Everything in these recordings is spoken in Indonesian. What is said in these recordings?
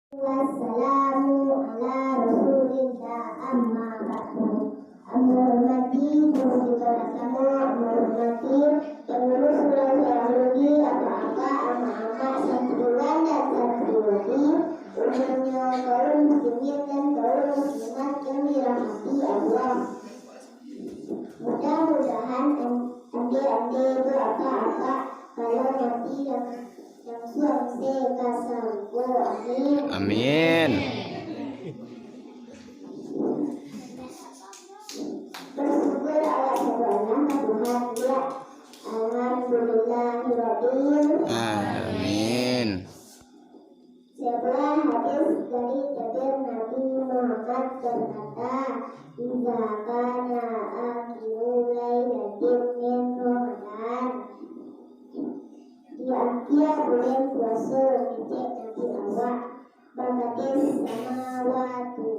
Wassalamu ala rasulillah amma ba'du. Menghormati guru kita bersama, menghormati pengurus Surau Yahudi, apa-apa, ama-ama, santriwan dan santriwati, umumnya kaum muslimin dan kaum muslimat yang dirahmati Allah. Mudah-mudahan ande berapa-apa kalau nanti yang suami kasangko. Amin. Amin. Bersyukur Allah subhanahu Tuhan ya. Alhamdulillahirabbil alamin. Amin. Sebuah hadis dari Jabir Nabi Muhammad berkata, "Idza kana akhiru lailatin min Ramadan." Di akhir bulan puasa ngecek Nabi Allah, bakatis samawatu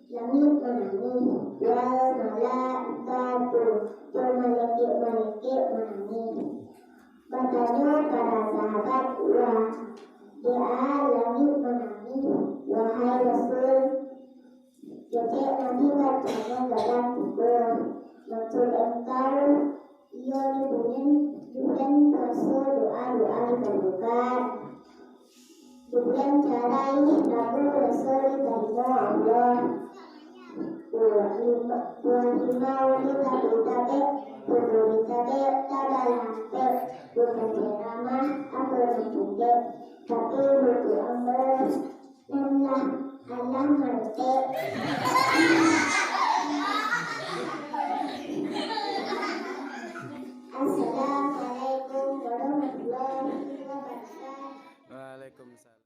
langit menangis, wal malaikatu dan malaikat menangis. Bertanya para sahabat, wah dia langit menangis, wahai Rasul. Ngecek Nabi bertanya dalam kubur, maksud engkau ia bulan puasa doa-doa diperlukan. Bukan cara ini Nabi Rasul diterima Allah. Buah kita ditabek, bukan ditabek, tada lampe, bukan ceramah, apa ditabek, tapi buku amal